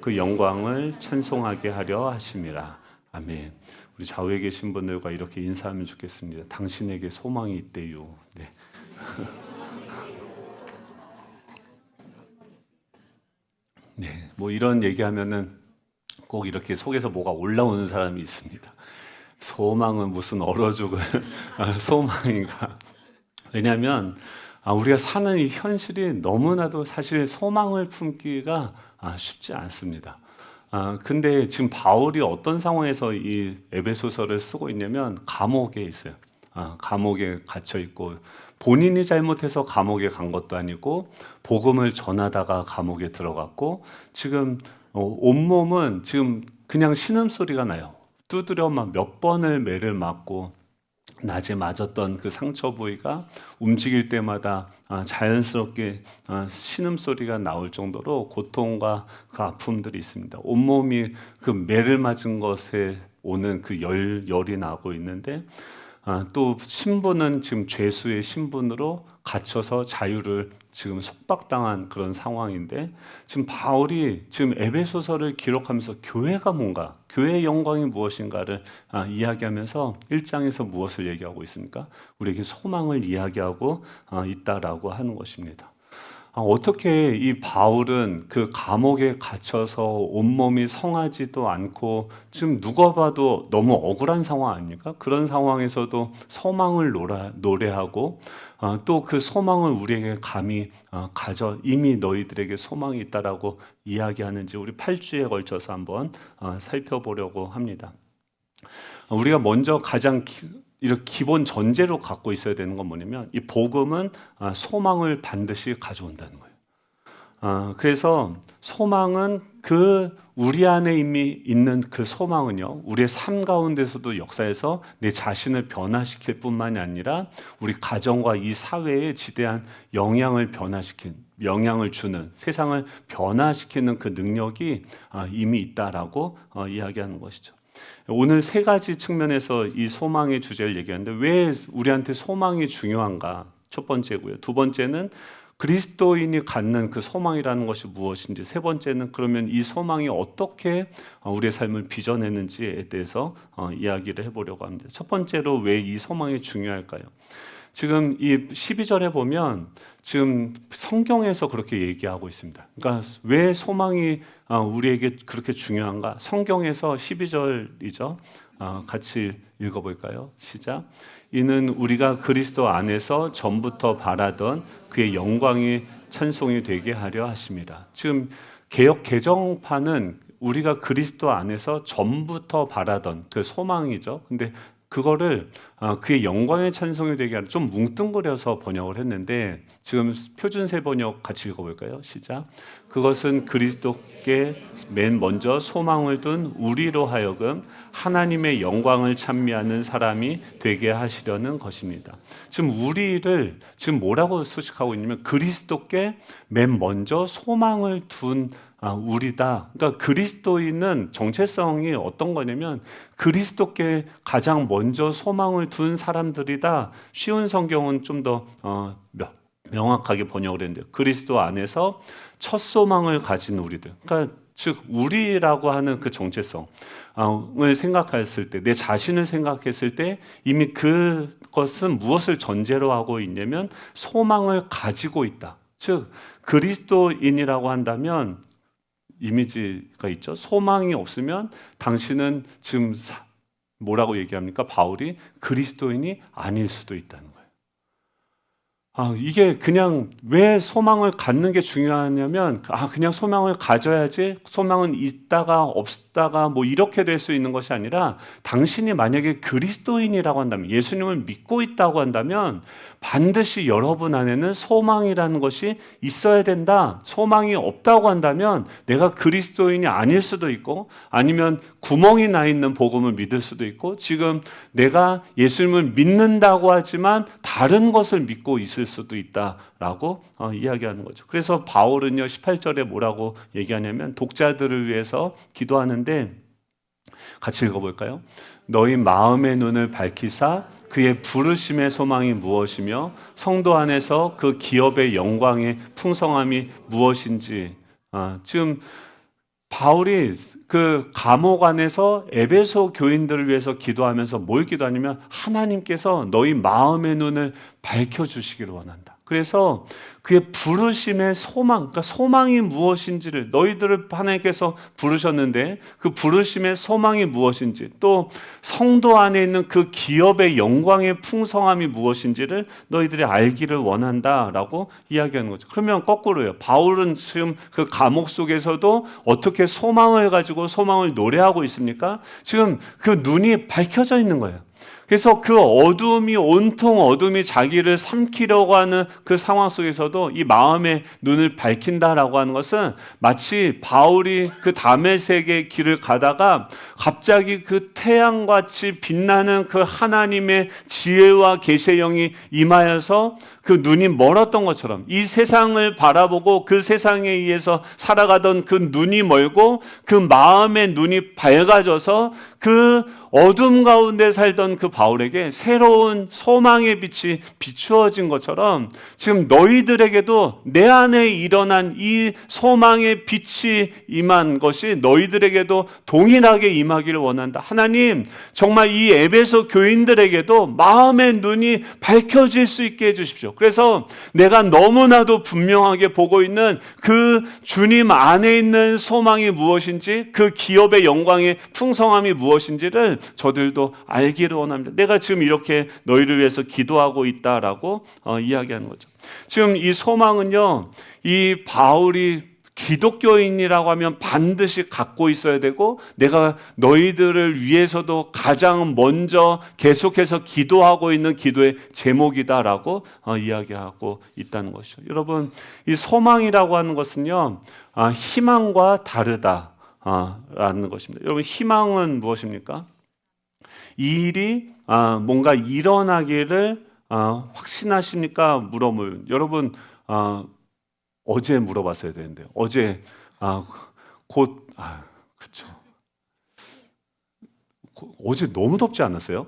그 영광을 찬송하게 하려 하심이라. 아멘. 우리 좌우에 계신 분들과 이렇게 인사하면 좋겠습니다. 당신에게 소망이 있대요. 네. 네. 뭐 이런 얘기하면은 꼭 이렇게 속에서 뭐가 올라오는 사람이 있습니다. 소망은 무슨 얼어 죽을 소망인가? 왜냐하면 우리가 사는 이 현실이 너무나도 사실 소망을 품기가 쉽지 않습니다. 근데 지금 바울이 어떤 상황에서 이 에베소서를 쓰고 있냐면 감옥에 있어요. 감옥에 갇혀 있고 본인이 잘못해서 감옥에 간 것도 아니고 복음을 전하다가 감옥에 들어갔고 지금 온몸은 지금 그냥 신음소리가 나요. 두드려 막 몇 번을 매를 맞고 낮에 맞았던 그 상처 부위가 움직일 때마다 자연스럽게 신음소리가 나올 정도로 고통과 그 아픔들이 있습니다. 온몸이 그 매를 맞은 것에 오는 그 열이 나고 있는데 또 신부는 지금 죄수의 신분으로 갇혀서 자유를 지금 속박당한 그런 상황인데 지금 바울이 지금 에베소서를 기록하면서 교회가 뭔가, 교회의 영광이 무엇인가를 이야기하면서 1장에서 무엇을 얘기하고 있습니까? 우리에게 소망을 이야기하고 있다라고 하는 것입니다. 어떻게 이 바울은 그 감옥에 gat혀서 온몸이 성하지도 않고 지금 누가 봐도 너무 억울한 상황 아닙니까? 그런 상황에서도 소망을 노래하고 또 그 소망을 우리에게 감히 가져 이미 너희들에게 소망이 있다라고 이야기하는지 우리 8주에 걸쳐서 한번 살펴보려고 합니다. 우리가 먼저 가장 이렇게 기본 전제로 갖고 있어야 되는 건 뭐냐면 이 복음은 소망을 반드시 가져온다는 거예요. 그래서 소망은 그 우리 안에 이미 있는 그 소망은요, 우리의 삶 가운데서도 역사에서 내 자신을 변화시킬 뿐만이 아니라 우리 가정과 이 사회에 지대한 영향을 주는 세상을 변화시키는 그 능력이 이미 있다라고 이야기하는 것이죠. 오늘 세 가지 측면에서 이 소망의 주제를 얘기하는데 왜 우리한테 소망이 중요한가? 첫 번째고요. 두 번째는 그리스도인이 갖는 그 소망이라는 것이 무엇인지, 세 번째는 그러면 이 소망이 어떻게 우리의 삶을 빚어내는지에 대해서 이야기를 해보려고 합니다. 첫 번째로 왜 이 소망이 중요할까요? 지금 이 12절에 보면 지금 성경에서 그렇게 얘기하고 있습니다. 그러니까 왜 소망이 우리에게 그렇게 중요한가? 성경에서 12절이죠. 같이 읽어볼까요? 시작. 이는 우리가 그리스도 안에서 전부터 바라던 그의 영광이 찬송이 되게 하려 하심이라. 지금 개역 개정판은 우리가 그리스도 안에서 전부터 바라던 그 소망이죠. 근데 그거를 그의 영광의 찬송이 되게 하는 좀 뭉뚱그려서 번역을 했는데 지금 표준세 번역 같이 읽어볼까요? 시작. 그것은 그리스도께 맨 먼저 소망을 둔 우리로 하여금 하나님의 영광을 찬미하는 사람이 되게 하시려는 것입니다. 지금 우리를 지금 뭐라고 수식하고 있냐면 그리스도께 맨 먼저 소망을 둔 우리다. 그러니까 그리스도인은 정체성이 어떤 거냐면 그리스도께 가장 먼저 소망을 둔 사람들이다. 쉬운 성경은 좀 더 명확하게 번역을 했는데 그리스도 안에서 첫 소망을 가진 우리들. 그러니까 즉 우리라고 하는 그 정체성을 생각했을 때, 내 자신을 생각했을 때 이미 그것은 무엇을 전제로 하고 있냐면 소망을 가지고 있다. 즉 그리스도인이라고 한다면 이미지가 있죠. 소망이 없으면 당신은 지금 뭐라고 얘기합니까? 바울이 그리스도인이 아닐 수도 있다는 거예요. 이게 그냥 왜 소망을 갖는 게 중요하냐면 그냥 소망을 가져야지 소망은 있다가 없다가 뭐 이렇게 될 수 있는 것이 아니라 당신이 만약에 그리스도인이라고 한다면 예수님을 믿고 있다고 한다면 반드시 여러분 안에는 소망이라는 것이 있어야 된다. 소망이 없다고 한다면 내가 그리스도인이 아닐 수도 있고 아니면 구멍이 나 있는 복음을 믿을 수도 있고 지금 내가 예수님을 믿는다고 하지만 다른 것을 믿고 있을 수도 있다라고 이야기하는 거죠. 그래서 바울은요 18절에 뭐라고 얘기하냐면 독자들을 위해서 기도하는데 같이 읽어볼까요? 너희 마음의 눈을 밝히사 그의 부르심의 소망이 무엇이며 성도 안에서 그 기업의 영광의 풍성함이 무엇인지 지금 바울이 그 감옥 안에서 에베소 교인들을 위해서 기도하면서 뭘 기도하냐면 하나님께서 너희 마음의 눈을 밝혀주시기를 원한다. 그래서 그의 부르심의 소망, 그러니까 소망이 무엇인지를 너희들을 하나님께서 부르셨는데 그 부르심의 소망이 무엇인지, 또 성도 안에 있는 그 기업의 영광의 풍성함이 무엇인지를 너희들이 알기를 원한다라고 이야기하는 거죠. 그러면 거꾸로요. 바울은 지금 그 감옥 속에서도 어떻게 소망을 가지고 소망을 노래하고 있습니까? 지금 그 눈이 밝혀져 있는 거예요. 그래서 그 어둠이, 온통 어둠이 자기를 삼키려고 하는 그 상황 속에서도 이 마음의 눈을 밝힌다라고 하는 것은 마치 바울이 그 다메섹의 길을 가다가 갑자기 그 태양같이 빛나는 그 하나님의 지혜와 계시의 영이 임하여서 그 눈이 멀었던 것처럼, 이 세상을 바라보고 그 세상에 의해서 살아가던 그 눈이 멀고 그 마음의 눈이 밝아져서 그 어둠 가운데 살던 그 바울에게 새로운 소망의 빛이 비추어진 것처럼 지금 너희들에게도 내 안에 일어난 이 소망의 빛이 임한 것이 너희들에게도 동일하게 임하기를 원한다. 하나님, 정말 이 에베소 교인들에게도 마음의 눈이 밝혀질 수 있게 해주십시오. 그래서 내가 너무나도 분명하게 보고 있는 그 주님 안에 있는 소망이 무엇인지, 그 기업의 영광의 풍성함이 무엇인지를 저들도 알기를 원합니다. 내가 지금 이렇게 너희를 위해서 기도하고 있다라고 이야기하는 거죠. 지금 이 소망은요, 이 바울이 기독교인이라고 하면 반드시 갖고 있어야 되고, 내가 너희들을 위해서도 가장 먼저 계속해서 기도하고 있는 기도의 제목이다라고 이야기하고 있다는 것이죠. 여러분, 이 소망이라고 하는 것은요, 희망과 다르다라는 것입니다. 여러분, 희망은 무엇입니까? 이 일이 뭔가 일어나기를 확신하십니까? 물어보면 여러분, 어제 물어봤어야 되는데요. 어제 그쵸. 어제 너무 덥지 않았어요?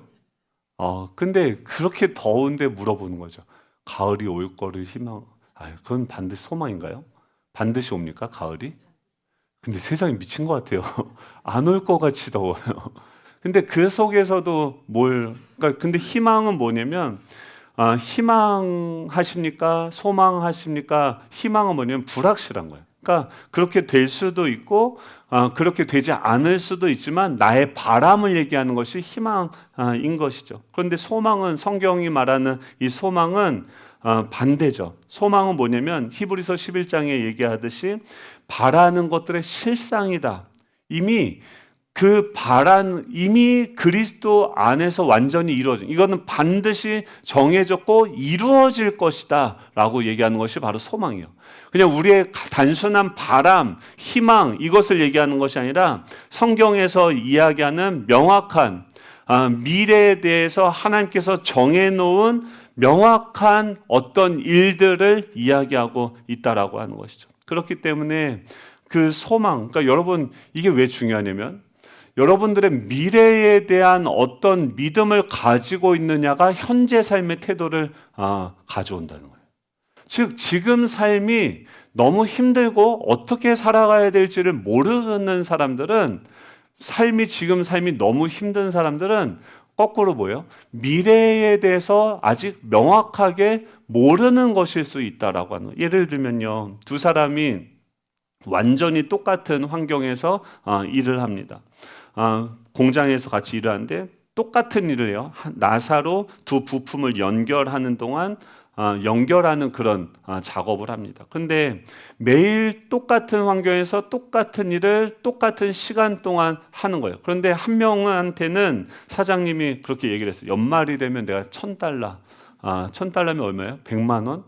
근데 그렇게 더운데 물어보는 거죠. 가을이 올 거를 희망. 그건 반드시 소망인가요? 반드시 옵니까? 가을이? 근데 세상이 미친 것 같아요. 안 올 것 같이 더워요. 근데 그 속에서도 그러니까 근데 희망은 뭐냐면, 희망하십니까? 소망하십니까? 희망은 뭐냐면 불확실한 거예요. 그러니까 그렇게 될 수도 있고, 그렇게 되지 않을 수도 있지만 나의 바람을 얘기하는 것이 희망인 것이죠. 그런데 소망은, 성경이 말하는 이 소망은 반대죠. 소망은 뭐냐면 히브리서 11장에 얘기하듯이 바라는 것들의 실상이다. 이미 이미 그리스도 안에서 완전히 이루어진, 이거는 반드시 정해졌고 이루어질 것이다 라고 얘기하는 것이 바로 소망이에요. 그냥 우리의 단순한 바람, 희망, 이것을 얘기하는 것이 아니라 성경에서 이야기하는 명확한 미래에 대해서 하나님께서 정해놓은 명확한 어떤 일들을 이야기하고 있다라고 하는 것이죠. 그렇기 때문에 그 소망, 그러니까 여러분, 이게 왜 중요하냐면 여러분들의 미래에 대한 어떤 믿음을 가지고 있느냐가 현재 삶의 태도를 가져온다는 거예요. 즉, 지금 삶이 너무 힘들고 어떻게 살아가야 될지를 모르는 사람들은, 지금 삶이 너무 힘든 사람들은 거꾸로 뭐예요? 미래에 대해서 아직 명확하게 모르는 것일 수 있다라고 하는 거예요. 예를 들면요, 두 사람이 완전히 똑같은 환경에서 일을 합니다. 공장에서 같이 일을 하는데 똑같은 일을 해요. 나사로 두 부품을 연결하는 동안 연결하는 그런 작업을 합니다. 그런데 매일 똑같은 환경에서 똑같은 일을 똑같은 시간 동안 하는 거예요. 그런데 한 명한테는 사장님이 그렇게 얘기를 했어요. 연말이 되면 내가 $1,000, $1,000면 얼마예요? 100만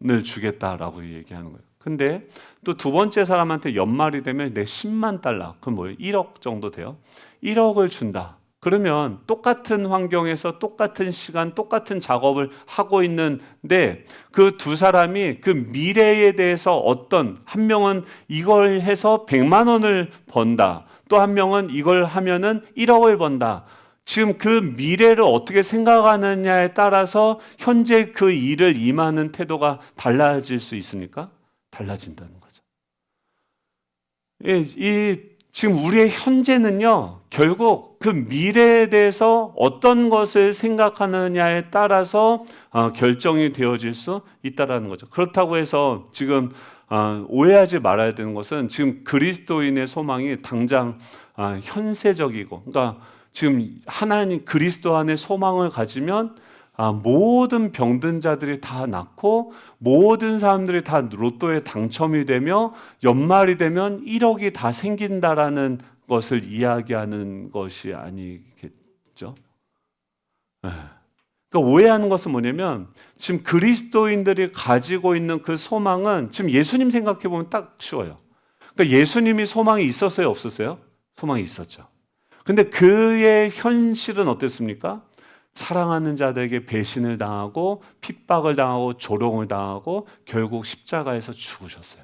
원을 주겠다라고 얘기하는 거예요. 근데 또 두 번째 사람한테 연말이 되면 내 $100,000, 그럼 뭐예요? 1억 정도 돼요. 1억을 준다. 그러면 똑같은 환경에서 똑같은 시간, 똑같은 작업을 하고 있는데 그 두 사람이 그 미래에 대해서 한 명은 이걸 해서 100만 원을 번다. 또 한 명은 이걸 하면은 1억을 번다. 지금 그 미래를 어떻게 생각하느냐에 따라서 현재 그 일을 임하는 태도가 달라질 수 있습니까? 달라진다는 거죠. 지금 우리의 현재는요, 결국 그 미래에 대해서 어떤 것을 생각하느냐에 따라서 결정이 되어질 수 있다라는 거죠. 그렇다고 해서 지금 오해하지 말아야 되는 것은 지금 그리스도인의 소망이 당장 현세적이고, 그러니까 지금 하나님 그리스도 안에 소망을 가지면 모든 병든 자들이 다 낫고 모든 사람들이 다 로또에 당첨이 되며 연말이 되면 1억이 다 생긴다라는 것을 이야기하는 것이 아니겠죠? 네. 그러니까 오해하는 것은 뭐냐면 지금 그리스도인들이 가지고 있는 그 소망은 지금 예수님 생각해 보면 딱 쉬워요. 그러니까 예수님이 소망이 있었어요, 없었어요? 소망이 있었죠. 근데 그의 현실은 어땠습니까? 사랑하는 자들에게 배신을 당하고 핍박을 당하고 조롱을 당하고 결국 십자가에서 죽으셨어요.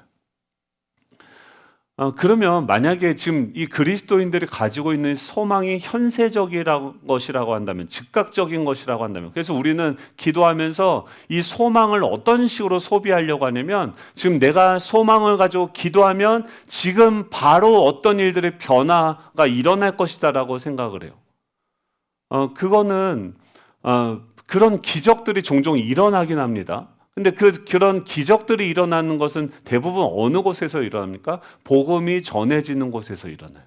그러면 만약에 지금 이 그리스도인들이 가지고 있는 소망이 현세적인 것이라고 한다면, 즉각적인 것이라고 한다면, 그래서 우리는 기도하면서 이 소망을 어떤 식으로 소비하려고 하냐면, 지금 내가 소망을 가지고 기도하면 지금 바로 어떤 일들의 변화가 일어날 것이다라고 생각을 해요. 그거는 그런 기적들이 종종 일어나긴 합니다. 근데 그런 기적들이 일어나는 것은 대부분 어느 곳에서 일어납니까? 복음이 전해지는 곳에서 일어나요.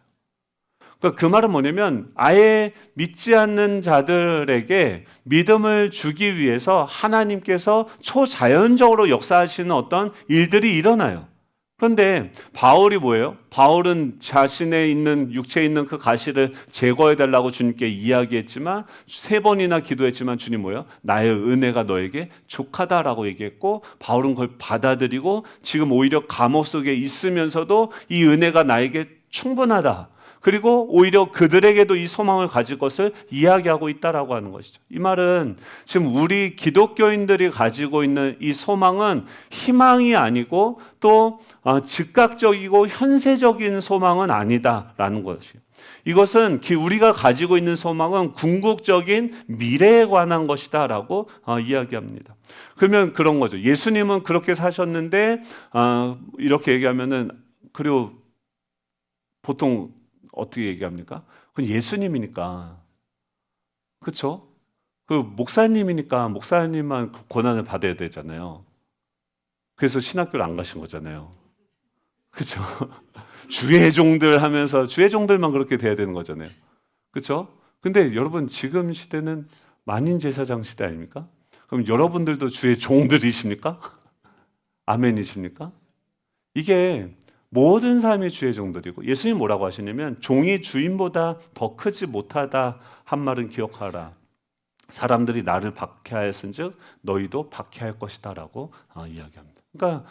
그러니까 그 말은 뭐냐면 아예 믿지 않는 자들에게 믿음을 주기 위해서 하나님께서 초자연적으로 역사하시는 어떤 일들이 일어나요. 그런데 바울이 뭐예요? 바울은 자신의 있는 육체에 있는 그 가시를 제거해 달라고 주님께 이야기했지만 3번이나 기도했지만 주님 뭐예요? 나의 은혜가 너에게 족하다라고 얘기했고 바울은 그걸 받아들이고 지금 오히려 감옥 속에 있으면서도 이 은혜가 나에게 충분하다. 그리고 오히려 그들에게도 이 소망을 가질 것을 이야기하고 있다라고 하는 것이죠. 이 말은 지금 우리 기독교인들이 가지고 있는 이 소망은 희망이 아니고 또 즉각적이고 현세적인 소망은 아니다라는 것이에요. 이것은 우리가 가지고 있는 소망은 궁극적인 미래에 관한 것이다라고 이야기합니다. 그러면 그런 거죠. 예수님은 그렇게 사셨는데 이렇게 얘기하면은 그리고 보통 어떻게 얘기합니까? 그건 예수님이니까. 그렇죠? 그 목사님이니까 목사님만 고난을 받아야 되잖아요. 그래서 신학교를 안 가신 거잖아요. 그렇죠? 주의 종들 하면서 주의 종들만 그렇게 돼야 되는 거잖아요. 그렇죠? 근데 여러분 지금 시대는 만인 제사장 시대 아닙니까? 그럼 여러분들도 주의 종들이십니까? 아멘이십니까? 이게 모든 사람이 주의 종들이고 예수님 뭐라고 하시냐면 종이 주인보다 더 크지 못하다 한 말은 기억하라. 사람들이 나를 박해하였은즉 너희도 박해할 것이다 라고 이야기합니다. 그러니까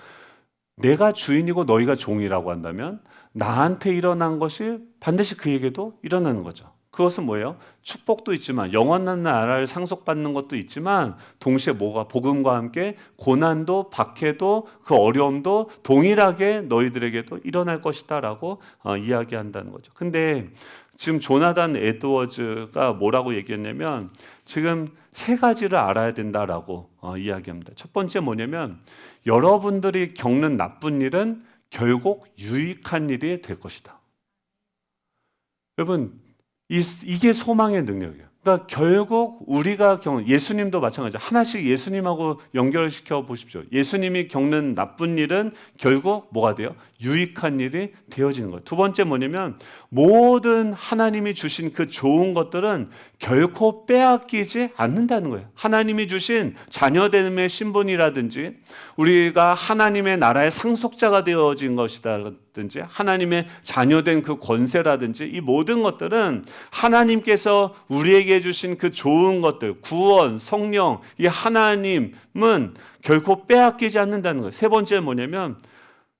내가 주인이고 너희가 종이라고 한다면 나한테 일어난 것이 반드시 그에게도 일어나는 거죠. 그것은 뭐예요? 축복도 있지만 영원한 나라를 상속받는 것도 있지만 동시에 뭐가 복음과 함께 고난도 박해도 그 어려움도 동일하게 너희들에게도 일어날 것이다라고 이야기한다는 거죠. 근데 지금 조나단 에드워즈가 뭐라고 얘기했냐면 지금 3가지를 알아야 된다라고 이야기합니다. 첫 번째 뭐냐면 여러분들이 겪는 나쁜 일은 결국 유익한 일이 될 것이다. 여러분 이게 소망의 능력이에요. 그러니까 결국 우리가 예수님도 마찬가지죠. 하나씩 예수님하고 연결시켜 보십시오. 예수님이 겪는 나쁜 일은 결국 뭐가 돼요? 유익한 일이 되어지는 거예요. 두 번째 뭐냐면 모든 하나님이 주신 그 좋은 것들은 결코 빼앗기지 않는다는 거예요. 하나님이 주신 자녀됨의 신분이라든지 우리가 하나님의 나라의 상속자가 되어진 것이라든지 하나님의 자녀된 그 권세라든지 이 모든 것들은 하나님께서 우리에게 주신 그 좋은 것들, 구원, 성령, 이 하나님은 결코 빼앗기지 않는다는 거예요. 세 번째 뭐냐면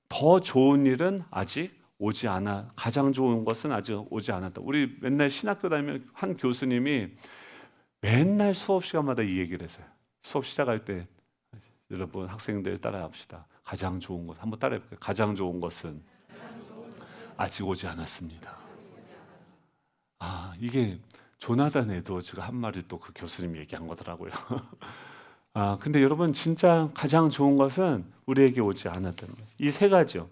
더 좋은 일은 아직 오지 않아. 가장 좋은 것은 아직 오지 않았다. 우리 맨날 신학교 다니면 한 교수님이 맨날 수업 시간마다 이 얘기를 했어요. 수업 시작할 때 여러분 학생들 따라합시다. 가장 좋은 것 한번 따라해볼게요. 가장 좋은 것은 아직 오지 않았습니다. 이게 조나단 에드워즈가 한 말이 또 그 교수님이 얘기한 거더라고요. 근데 여러분 진짜 가장 좋은 것은 우리에게 오지 않았다는 거예요. 이 세 가지요.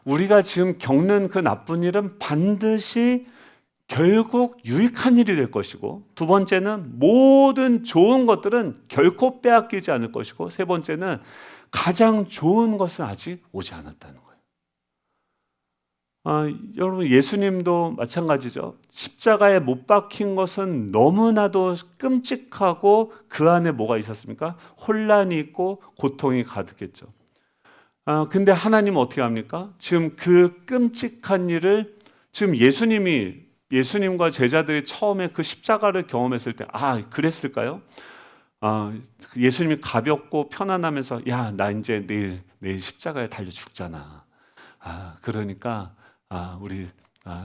우리가 지금 겪는 그 나쁜 일은 반드시 결국 유익한 일이 될 것이고, 두 번째는 모든 좋은 것들은 결코 빼앗기지 않을 것이고, 세 번째는 가장 좋은 것은 아직 오지 않았다는 거예요. 여러분 예수님도 마찬가지죠. 십자가에 못 박힌 것은 너무나도 끔찍하고 그 안에 뭐가 있었습니까? 혼란이 있고 고통이 가득했죠. 근데 하나님은 어떻게 합니까? 지금 그 끔찍한 일을 지금 예수님과 제자들이 처음에 그 십자가를 경험했을 때, 그랬을까요? 예수님이 가볍고 편안하면서, 야, 나 이제 내일 십자가에 달려 죽잖아. 그러니까, 우리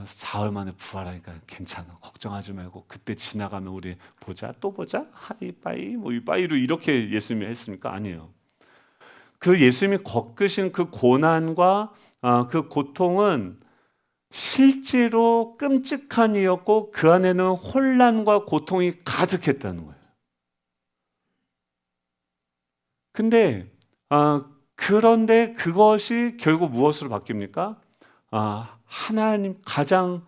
사흘 만에 부활하니까 괜찮아. 걱정하지 말고 그때 지나가면 우리 보자, 또 보자, 하이파이, 뭐 이빠이로 이렇게 예수님이 했습니까? 아니에요. 그 예수님이 겪으신 그 고난과 그 고통은 실제로 끔찍한 일이었고 그 안에는 혼란과 고통이 가득했다는 거예요. 근데 그런데 그것이 결국 무엇으로 바뀝니까? 하나님 가장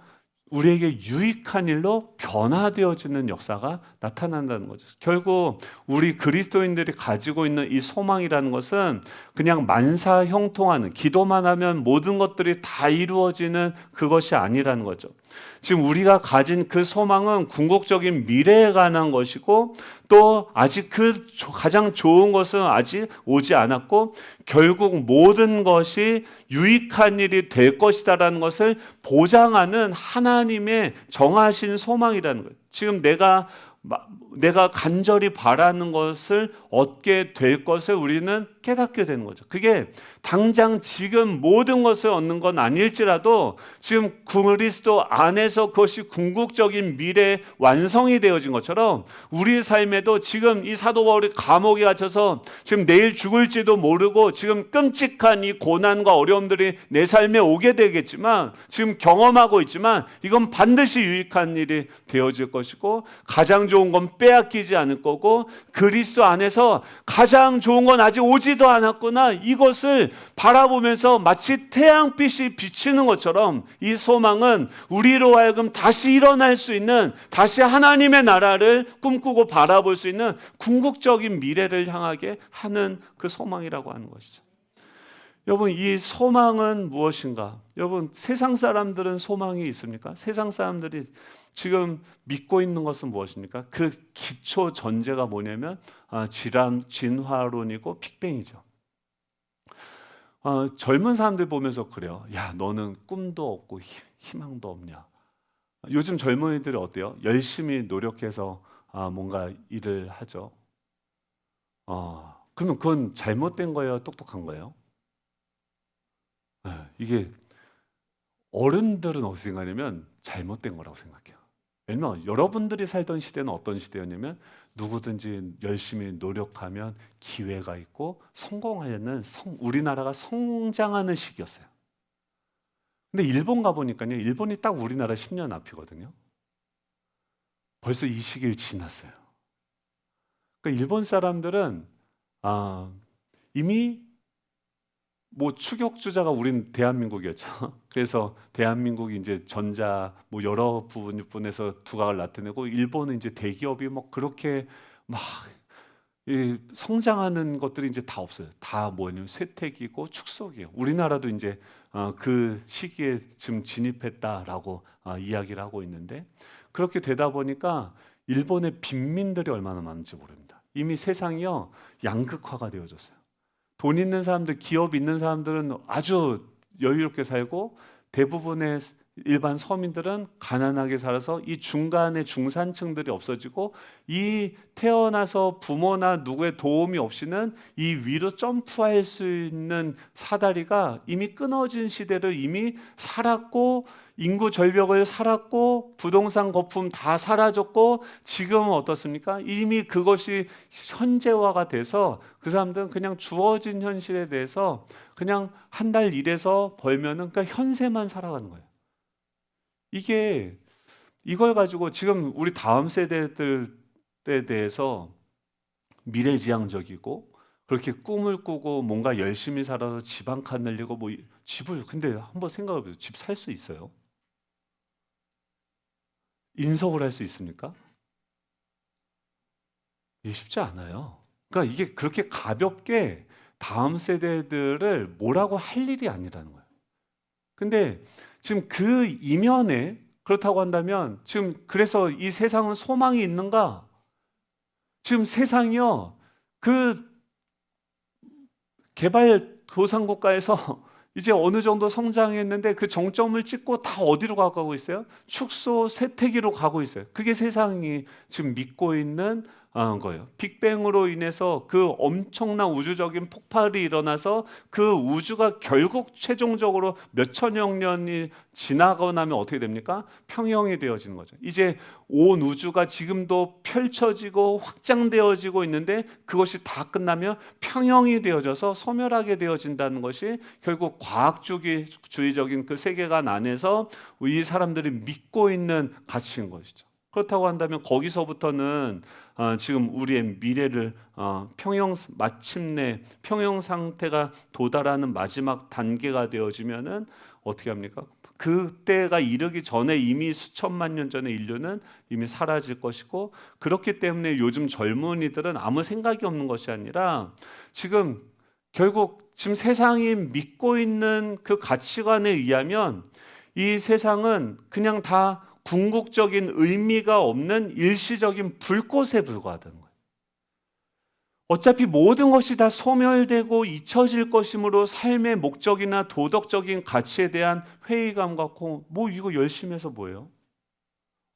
우리에게 유익한 일로 변화되어지는 역사가 나타난다는 거죠. 결국 우리 그리스도인들이 가지고 있는 이 소망이라는 것은 그냥 만사형통하는, 기도만 하면 모든 것들이 다 이루어지는 그것이 아니라는 거죠. 지금 우리가 가진 그 소망은 궁극적인 미래에 관한 것이고, 또 아직 그 가장 좋은 것은 아직 오지 않았고, 결국 모든 것이 유익한 일이 될 것이다라는 것을 보장하는 하나님의 정하신 소망이라는 거예요. 지금 내가 간절히 바라는 것을 얻게 될 것을 우리는 깨닫게 되는 거죠. 그게 당장 지금 모든 것을 얻는 건 아닐지라도 지금 그리스도 안에서 그것이 궁극적인 미래의 완성이 되어진 것처럼 우리 삶에도 지금 이 사도 바울이 감옥에 갇혀서 지금 내일 죽을지도 모르고 지금 끔찍한 이 고난과 어려움들이 내 삶에 오게 되겠지만, 지금 경험하고 있지만 이건 반드시 유익한 일이 되어질 것이고, 가장 좋은 건 빼앗기지 않을 거고, 그리스도 안에서 가장 좋은 건 아직 오지도 않았구나, 이것을 바라보면서 마치 태양빛이 비치는 것처럼 이 소망은 우리로 하여금 다시 일어날 수 있는, 다시 하나님의 나라를 꿈꾸고 바라볼 수 있는 궁극적인 미래를 향하게 하는 그 소망이라고 하는 것이죠. 여러분, 이 소망은 무엇인가? 여러분, 세상 사람들은 소망이 있습니까? 세상 사람들이 지금 믿고 있는 것은 무엇입니까? 그 기초 전제가 뭐냐면 진화론이고 빅뱅이죠. 젊은 사람들 보면서 그래요. 야, 너는 꿈도 없고 희망도 없냐? 요즘 젊은이들이 어때요? 열심히 노력해서 뭔가 일을 하죠. 그러면 그건 잘못된 거예요? 똑똑한 거예요? 이게 어른들은 어떻게 생각하냐면 잘못된 거라고 생각해요. 왜냐면 여러분들이 살던 시대는 어떤 시대였냐면 누구든지 열심히 노력하면 기회가 있고 성공하려는 우리나라가 성장하는 시기였어요. 근데 일본 가보니까요, 일본이 딱 우리나라 10년 앞이거든요. 벌써 이 시기를 지났어요. 그러니까 일본 사람들은 이미 뭐 추격주자가 우린 대한민국이었죠. 그래서 대한민국이 이제 전자 뭐 여러 부분에서 두각을 나타내고, 일본은 이제 대기업이 뭐 그렇게 막 성장하는 것들이 이제 다 없어요. 다 뭐냐면 쇠퇴기고 축소기예요. 우리나라도 이제 그 시기에 지금 진입했다라고 이야기를 하고 있는데, 그렇게 되다 보니까 일본의 빈민들이 얼마나 많은지 모릅니다. 이미 세상이요 양극화가 되어졌어요. 돈 있는 사람들, 기업 있는 사람들은 아주 여유롭게 살고, 대부분의 일반 서민들은 가난하게 살아서 이 중간의 중산층들이 없어지고, 이 태어나서 부모나 누구의 도움이 없이는 이 위로 점프할 수 있는 사다리가 이미 끊어진 시대를 이미 살았고, 인구 절벽을 살았고, 부동산 거품 다 사라졌고, 지금은 어떻습니까? 이미 그것이 현재화가 돼서 그 사람들은 그냥 주어진 현실에 대해서 그냥 한 달 일해서 벌면은 그러니까 현세만 살아가는 거예요. 이걸 가지고 지금 우리 다음 세대들에 대해서 미래지향적이고 그렇게 꿈을 꾸고 뭔가 열심히 살아서 집 한 칸 늘리고 뭐 집을 근데 한번 생각해 보세요. 집 살 수 있어요? 인석을 할 수 있습니까? 이게 쉽지 않아요. 그러니까 이게 그렇게 가볍게 다음 세대들을 뭐라고 할 일이 아니라는 거예요. 근데 지금 그 이면에 그렇다고 한다면 지금 그래서 이 세상은 소망이 있는가? 지금 세상이요. 그 개발도상국가에서 이제 어느 정도 성장했는데 그 정점을 찍고 다 어디로 가고 있어요? 축소 쇠퇴기로 가고 있어요. 그게 세상이 지금 믿고 있는 거예요. 빅뱅으로 인해서 그 엄청난 우주적인 폭발이 일어나서 그 우주가 결국 최종적으로 몇 천억 년이 지나고 나면 어떻게 됩니까? 평형이 되어지는 거죠. 이제 온 우주가 지금도 펼쳐지고 확장되어지고 있는데 그것이 다 끝나면 평형이 되어져서 소멸하게 되어진다는 것이 결국 과학주의적인 그 세계관 안에서 이 사람들이 믿고 있는 가치인 것이죠. 그렇다고 한다면 거기서부터는 지금 우리의 미래를 마침내 평형 상태가 도달하는 마지막 단계가 되어지면은 어떻게 합니까? 그때가 이르기 전에 이미 수천만 년 전에 인류는 이미 사라질 것이고 그렇기 때문에 요즘 젊은이들은 아무 생각이 없는 것이 아니라 지금 결국 지금 세상이 믿고 있는 그 가치관에 의하면 이 세상은 그냥 다 궁극적인 의미가 없는 일시적인 불꽃에 불과하다는 거예요. 어차피 모든 것이 다 소멸되고 잊혀질 것이므로 삶의 목적이나 도덕적인 가치에 대한 회의감과 뭐 이거 열심히 해서 뭐예요?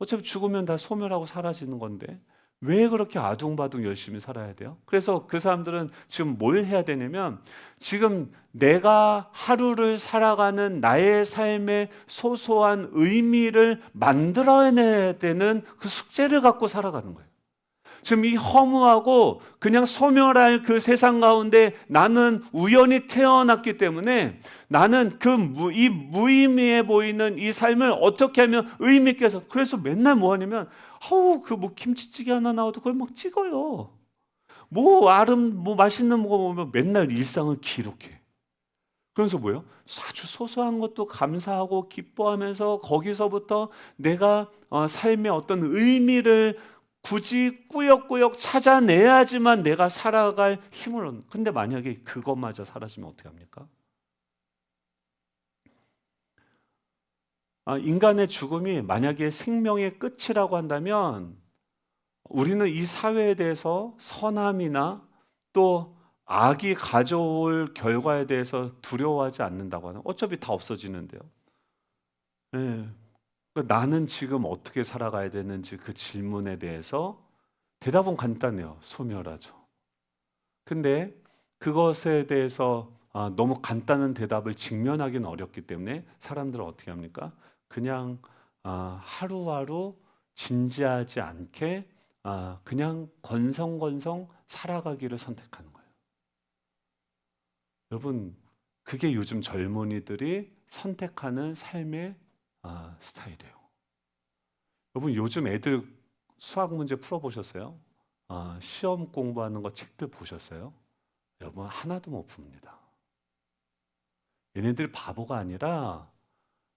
어차피 죽으면 다 소멸하고 사라지는 건데 왜 그렇게 아둥바둥 열심히 살아야 돼요? 그래서 그 사람들은 지금 뭘 해야 되냐면 지금 내가 하루를 살아가는 나의 삶의 소소한 의미를 만들어내야 되는 그 숙제를 갖고 살아가는 거예요. 지금 이 허무하고 그냥 소멸할 그 세상 가운데 나는 우연히 태어났기 때문에 나는 이 무의미해 보이는 이 삶을 어떻게 하면 의미 있게 해서 그래서 맨날 뭐 하냐면 그 뭐 김치찌개 하나 나와도 그걸 막 찍어요. 뭐 맛있는 거 보면 맨날 일상을 기록해. 그래서 뭐예요? 아주 소소한 것도 감사하고 기뻐하면서 거기서부터 내가 삶의 어떤 의미를 굳이 꾸역꾸역 찾아내야지만 내가 살아갈 힘을 얻는. 근데 만약에 그것마저 사라지면 어떻게 합니까? 인간의 죽음이 만약에 생명의 끝이라고 한다면 우리는 이 사회에 대해서 선함이나 또 악이 가져올 결과에 대해서 두려워하지 않는다고 하는 어차피 다 없어지는데요. 예. 나는 지금 어떻게 살아가야 되는지 그 질문에 대해서 대답은 간단해요. 소멸하죠. 근데 그것에 대해서 너무 간단한 대답을 직면하기는 어렵기 때문에 사람들은 어떻게 합니까? 그냥 하루하루 진지하지 않게 그냥 건성건성 살아가기를 선택하는 거예요. 여러분, 그게 요즘 젊은이들이 선택하는 삶의 스타일이에요. 여러분, 요즘 애들 수학 문제 풀어보셨어요? 시험 공부하는 거 책들 보셨어요? 여러분, 하나도 못 풉니다. 얘네들 바보가 아니라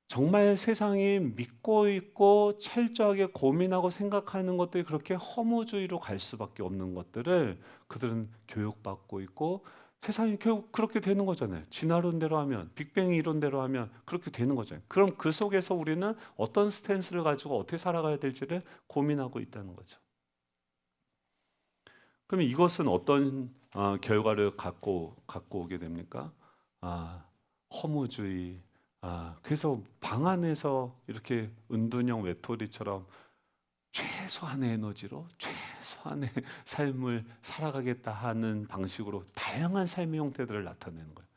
정말 세상이 믿고 있고 철저하게 고민하고 생각하는 것들이 그렇게 허무주의로 갈 수밖에 없는 것들을 그들은 교육받고 있고 세상이 결국 그렇게 되는 거잖아요. 진화론대로 하면 빅뱅 이론대로 하면 그렇게 되는 거잖아요. 그럼 그 속에서 우리는 어떤 스탠스를 가지고 어떻게 살아가야 될지를 고민하고 있다는 거죠. 그러면 이것은 어떤 결과를 갖고 오게 됩니까? 허무주의. 그래서 방 안에서 이렇게 은둔형 외톨이처럼 최소한의 에너지로 최소한의 삶을 살아가겠다 하는 방식으로 다양한 삶의 형태들을 나타내는 거예요.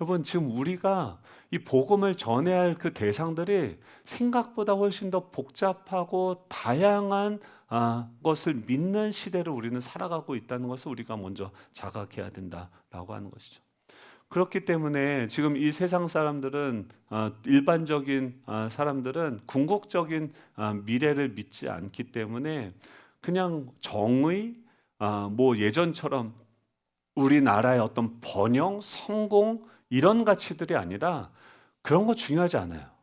여러분, 지금 우리가 이 복음을 전해야 할 그 대상들이 생각보다 훨씬 더 복잡하고 다양한 것을 믿는 시대를 우리는 살아가고 있다는 것을 우리가 먼저 자각해야 된다라고 하는 것이죠. 그렇기 때문에 지금 이 세상 사람들은 일반적인 사람들은 궁극적인 미래를 믿지 않기 때문에 그냥 정의 뭐 예전처럼 우리나라의 어떤 번영, 성공 이런 가치들이 아니라 그런 거 중요하지 않아요.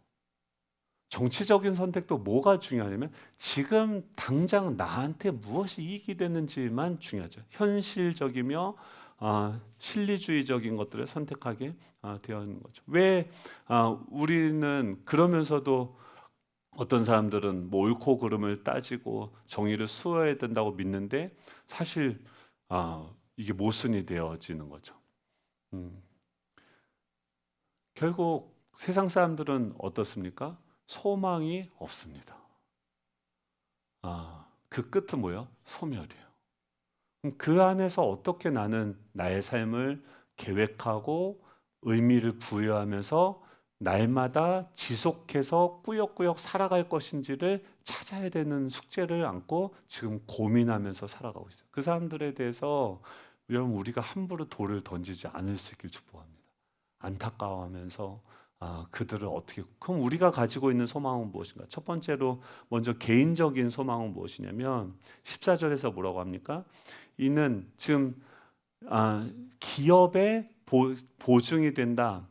정치적인 선택도 뭐가 중요하냐면 지금 당장 나한테 무엇이 이익이 되는지만 중요하죠. 현실적이며 실리주의적인 것들을 선택하게 되어 있는 거죠. 왜 우리는 그러면서도 어떤 사람들은 뭐 옳고 그름을 따지고 정의를 수호해야 된다고 믿는데 사실 이게 모순이 되어지는 거죠. 음, 결국 세상 사람들은 어떻습니까? 소망이 없습니다. 그 끝은 뭐예요? 소멸이에요. 그럼 그 안에서 어떻게 나는 나의 삶을 계획하고 의미를 부여하면서 날마다 지속해서 꾸역꾸역 살아갈 것인지를 찾아야 되는 숙제를 안고 지금 고민하면서 살아가고 있어요. 그 사람들에 대해서 여러분 우리가 함부로 돌을 던지지 않을 수 있길 축복합니다. 안타까워하면서 그들을 어떻게 그럼 우리가 가지고 있는 소망은 무엇인가? 첫 번째로 먼저 개인적인 소망은 무엇이냐면 14절에서 뭐라고 합니까? 이는 지금 기업의 보증이 된다.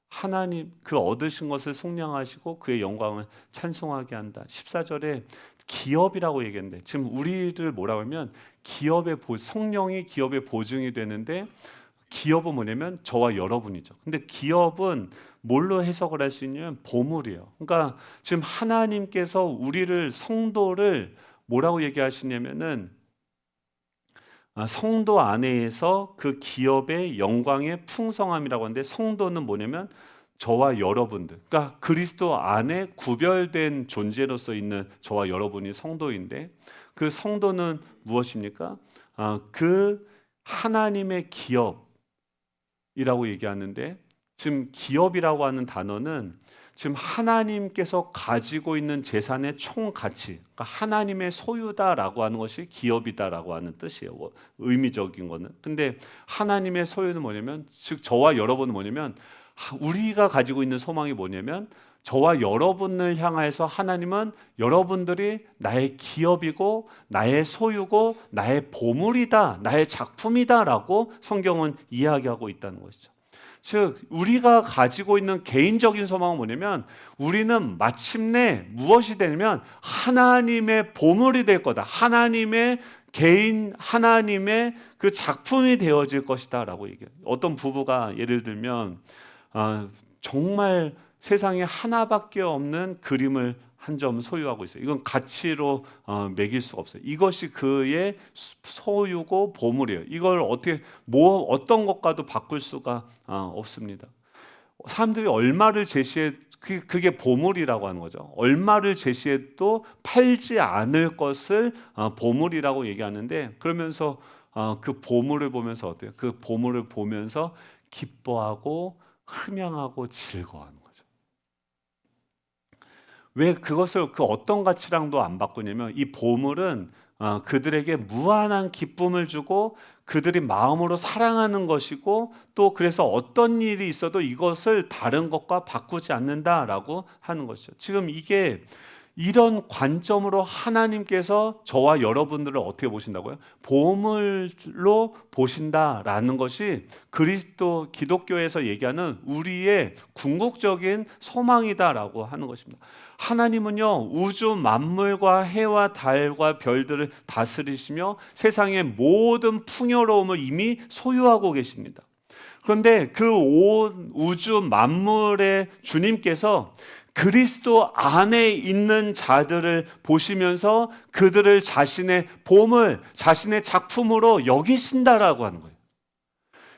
하나님 그 얻으신 것을 속량하시고 그의 영광을 찬송하게 한다. 14절에 기업이라고 얘기했는데 지금 우리를 뭐라고 하면 기업의 성령이 기업의 보증이 되는데 기업은 뭐냐면 저와 여러분이죠. 근데 기업은 뭘로 해석을 할 수 있냐면 보물이에요. 그러니까 지금 하나님께서 우리를 성도를 뭐라고 얘기하시냐면은 성도 안에서 그 기업의 영광의 풍성함이라고 하는데 성도는 뭐냐면 저와 여러분들, 그러니까 그리스도 안에 구별된 존재로서 있는 저와 여러분이 성도인데 그 성도는 무엇입니까? 그 하나님의 기업이라고 얘기하는데 지금 기업이라고 하는 단어는 지금 하나님께서 가지고 있는 재산의 총 가치, 그러니까 하나님의 소유다라고 하는 것이 기업이다라고 하는 뜻이에요. 의미적인 거는. 근데 하나님의 소유는 뭐냐면, 즉 저와 여러분은 뭐냐면 우리가 가지고 있는 소망이 뭐냐면 저와 여러분을 향해서 하나님은 여러분들이 나의 기업이고 나의 소유고 나의 보물이다, 나의 작품이다라고 성경은 이야기하고 있다는 것이죠. 즉 우리가 가지고 있는 개인적인 소망은 뭐냐면 우리는 마침내 무엇이 되냐면 하나님의 보물이 될 거다. 하나님의 개인 하나님의 그 작품이 되어질 것이다 라고 얘기해요. 어떤 부부가 예를 들면 정말 세상에 하나밖에 없는 그림을 한 점 소유하고 있어요. 이건 가치로 매길 수가 없어요. 이것이 그의 소유고 보물이에요. 이걸 어떻게 어떤 것과도 바꿀 수가 없습니다. 사람들이 얼마를 제시해 그게 보물이라고 하는 거죠. 얼마를 제시해도 팔지 않을 것을 보물이라고 얘기하는데 그러면서 그 보물을 보면서 어때요? 그 보물을 보면서 기뻐하고 흠양하고 즐거워하는 거죠. 왜 그것을 그 어떤 가치랑도 안 바꾸냐면 이 보물은 그들에게 무한한 기쁨을 주고 그들이 마음으로 사랑하는 것이고 또 그래서 어떤 일이 있어도 이것을 다른 것과 바꾸지 않는다라고 하는 것이죠. 지금 이게 이런 관점으로 하나님께서 저와 여러분들을 어떻게 보신다고요? 보물로 보신다라는 것이 그리스도 기독교에서 얘기하는 우리의 궁극적인 소망이다라고 하는 것입니다. 하나님은요 우주 만물과 해와 달과 별들을 다스리시며 세상의 모든 풍요로움을 이미 소유하고 계십니다. 그런데 그 온 우주 만물의 주님께서 그리스도 안에 있는 자들을 보시면서 그들을 자신의 보물, 자신의 작품으로 여기신다라고 하는 거예요.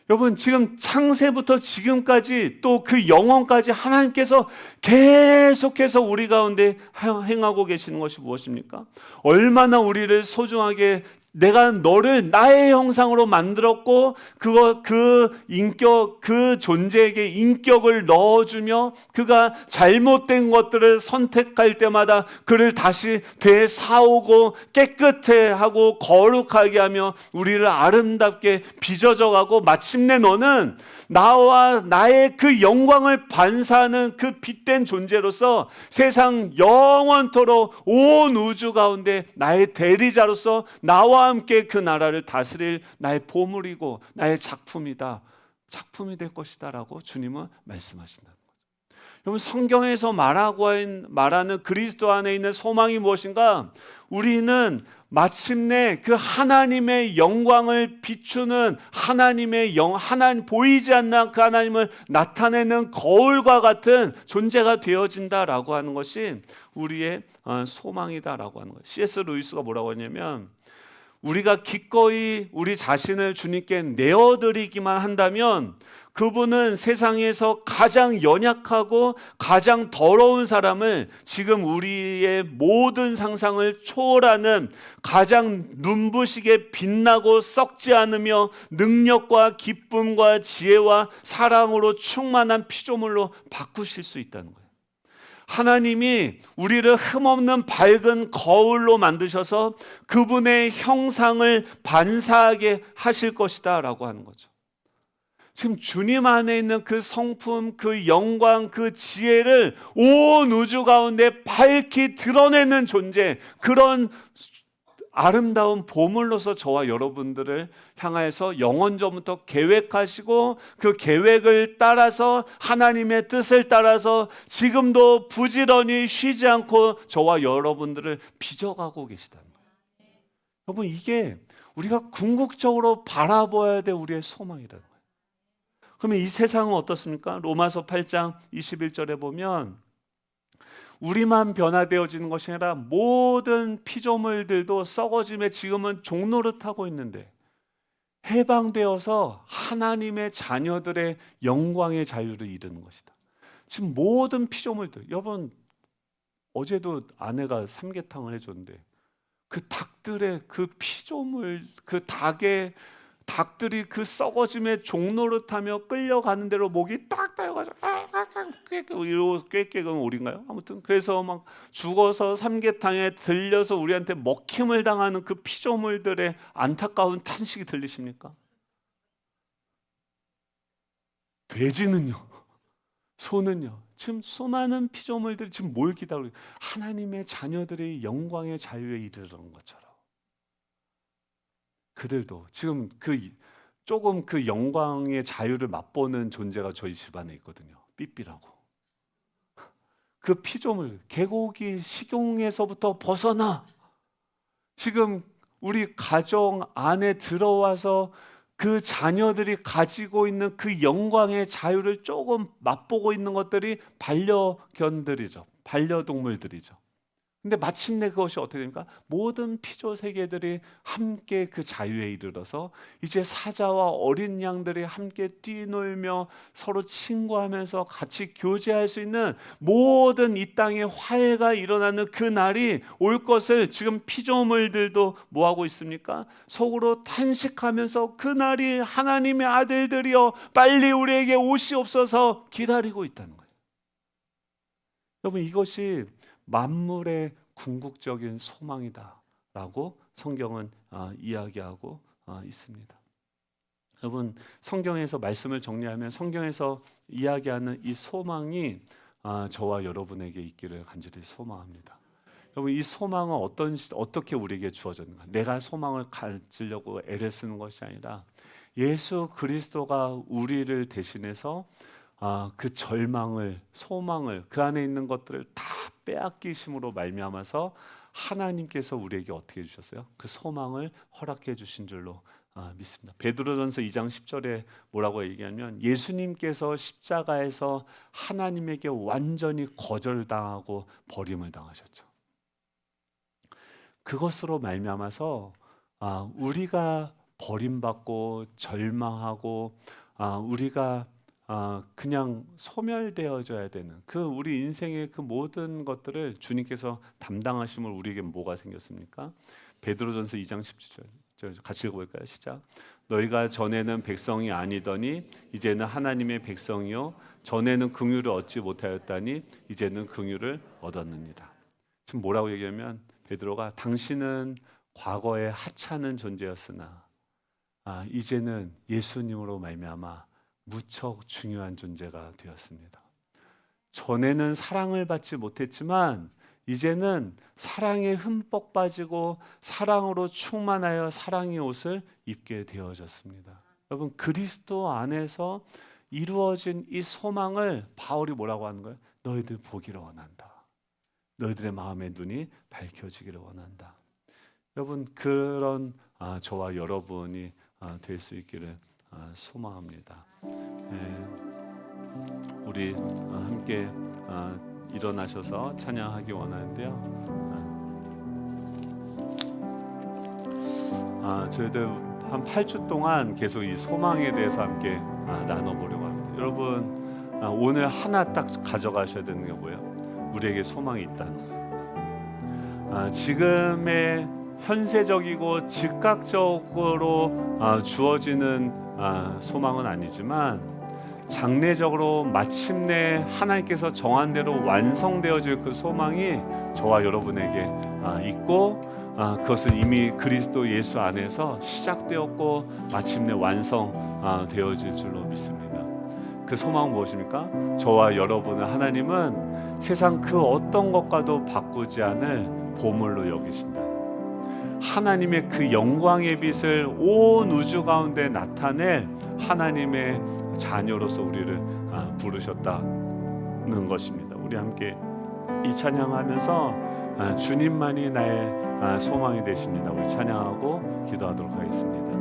여러분 지금 창세부터 지금까지 또 그 영원까지 하나님께서 계속해서 우리 가운데 행하고 계시는 것이 무엇입니까? 얼마나 우리를 소중하게 내가 너를 나의 형상으로 만들었고 그 인격 그 존재에게 인격을 넣어주며 그가 잘못된 것들을 선택할 때마다 그를 다시 되사오고 깨끗해 하고 거룩하게 하며 우리를 아름답게 빚어져가고 마침내 너는 나와 나의 그 영광을 반사하는 그 빛된 존재로서 세상 영원토록 온 우주 가운데 나의 대리자로서 나와 나와 함께 그 나라를 다스릴 나의 보물이고 나의 작품이 될 것이다 라고 주님은 말씀하신다. 여러분, 성경에서 말하는 그리스도 안에 있는 소망이 무엇인가? 우리는 마침내 그 하나님의 영광을 비추는 하나님 보이지 않는 그 하나님을 나타내는 거울과 같은 존재가 되어진다라고 하는 것이 우리의 소망이다라고 하는 거예요. C.S. 루이스가 뭐라고 하냐면, 우리가 기꺼이 우리 자신을 주님께 내어드리기만 한다면 그분은 세상에서 가장 연약하고 가장 더러운 사람을 지금 우리의 모든 상상을 초월하는 가장 눈부시게 빛나고 썩지 않으며 능력과 기쁨과 지혜와 사랑으로 충만한 피조물로 바꾸실 수 있다는 거예요. 하나님이 우리를 흠없는 밝은 거울로 만드셔서 그분의 형상을 반사하게 하실 것이다 라고 하는 거죠. 지금 주님 안에 있는 그 성품, 그 영광, 그 지혜를 온 우주 가운데 밝히 드러내는 존재, 그런 아름다운 보물로서 저와 여러분들을 향하여서 영원전부터 계획하시고 그 계획을 따라서 하나님의 뜻을 따라서 지금도 부지런히 쉬지 않고 저와 여러분들을 빚어가고 계시다는 거예요. 여러분, 이게 우리가 궁극적으로 바라봐야 될 우리의 소망이라는 거예요. 그러면 이 세상은 어떻습니까? 로마서 8장 21절에 보면 우리만 변화되어지는 것이 아니라 모든 피조물들도 썩어짐에 지금은 종노릇하고 있는데 해방되어서 하나님의 자녀들의 영광의 자유를 이루는 것이다. 지금 모든 피조물들, 여러분 어제도 아내가 삼계탕을 해줬는데 그 닭들의 그 피조물, 그 닭들이 그 썩어짐에 종노릇하며 끌려가는 대로 목이 딱 따여가지고 꾀꾀는 오리인가요? 아무튼 그래서 막 죽어서 삼계탕에 들려서 우리한테 먹힘을 당하는 그 피조물들의 안타까운 탄식이 들리십니까? 돼지는요, 소는요, 지금 수많은 피조물들이 지금 뭘 기다리고 하나님의 자녀들의 영광의 자유에 이르는 것처럼 그들도 지금 조금 그 영광의 자유를 맛보는 존재가 저희 집안에 있거든요. 삐삐라고. 그 피조물, 개고기 식용에서부터 벗어나 지금 우리 가정 안에 들어와서 그 자녀들이 가지고 있는 그 영광의 자유를 조금 맛보고 있는 것들이 반려견들이죠. 반려동물들이죠. 근데 마침내 그것이 어떻게 됩니까? 모든 피조 세계들이 함께 그 자유에 이르러서 이제 사자와 어린 양들이 함께 뛰놀며 서로 친구하면서 같이 교제할 수 있는 모든 이 땅에 화해가 일어나는 그 날이 올 것을 지금 피조물들도 뭐하고 있습니까? 속으로 탄식하면서 그 날이 하나님의 아들들이여 빨리 우리에게 오시옵소서 기다리고 있다는 거예요. 여러분, 이것이 만물의 궁극적인 소망이다라고 성경은 이야기하고 있습니다. 여러분, 성경에서 말씀을 정리하면 성경에서 이야기하는 이 소망이 저와 여러분에게 있기를 간절히 소망합니다. 여러분, 이 소망은 어떻게 우리에게 주어졌는가? 내가 소망을 가지려고 애를 쓰는 것이 아니라 예수 그리스도가 우리를 대신해서 그 절망을, 소망을, 그 안에 있는 것들을 다 빼앗기심으로 말미암아서 하나님께서 우리에게 어떻게 해주셨어요? 그 소망을 허락해 주신 줄로 믿습니다. 베드로전서 2장 10절에 뭐라고 얘기하면 예수님께서 십자가에서 하나님에게 완전히 거절당하고 버림을 당하셨죠. 그것으로 말미암아서 우리가 버림받고 절망하고 우리가 그냥 소멸되어져야 되는 그 우리 인생의 그 모든 것들을 주님께서 담당하심을 우리에게 뭐가 생겼습니까? 베드로전서 2장 17절 같이 읽어볼까요? 시작. 너희가 전에는 백성이 아니더니 이제는 하나님의 백성이요 전에는 긍휼을 얻지 못하였다니 이제는 긍휼을 얻었느니라. 지금 뭐라고 얘기하면 베드로가 당신은 과거에 하찮은 존재였으나 이제는 예수님으로 말미암아 무척 중요한 존재가 되었습니다. 전에는 사랑을 받지 못했지만 이제는 사랑에 흠뻑 빠지고 사랑으로 충만하여 사랑의 옷을 입게 되어졌습니다. 여러분, 그리스도 안에서 이루어진 이 소망을 바울이 뭐라고 하는 거예요? 너희들 보기를 원한다. 너희들의 마음의 눈이 밝혀지기를 원한다. 여러분, 그런 저와 여러분이 될 수 있기를 소망합니다. 우리 함께 일어나셔서 찬양하기 원하는데요. 저희들 한 8주 동안 계속 이 소망에 대해서 함께 나눠보려고 합니다. 여러분, 오늘 하나 딱 가져가셔야 되는 게 뭐예요? 우리에게 소망이 있다는. 지금의 현세적이고 즉각적으로 주어지는 소망은 아니지만 장래적으로 마침내 하나님께서 정한 대로 완성되어질 그 소망이 저와 여러분에게 있고, 그것은 이미 그리스도 예수 안에서 시작되었고 마침내 완성되어질 줄로 믿습니다. 그 소망은 무엇입니까? 저와 여러분을 하나님은 세상 그 어떤 것과도 바꾸지 않을 보물로 여기신다. 하나님의 그 영광의 빛을 온 우주 가운데 나타낼 하나님의 자녀로서 우리를 부르셨다는 것입니다. 우리 함께 이 찬양하면서 주님만이 나의 소망이 되십니다. 우리 찬양하고 기도하도록 하겠습니다.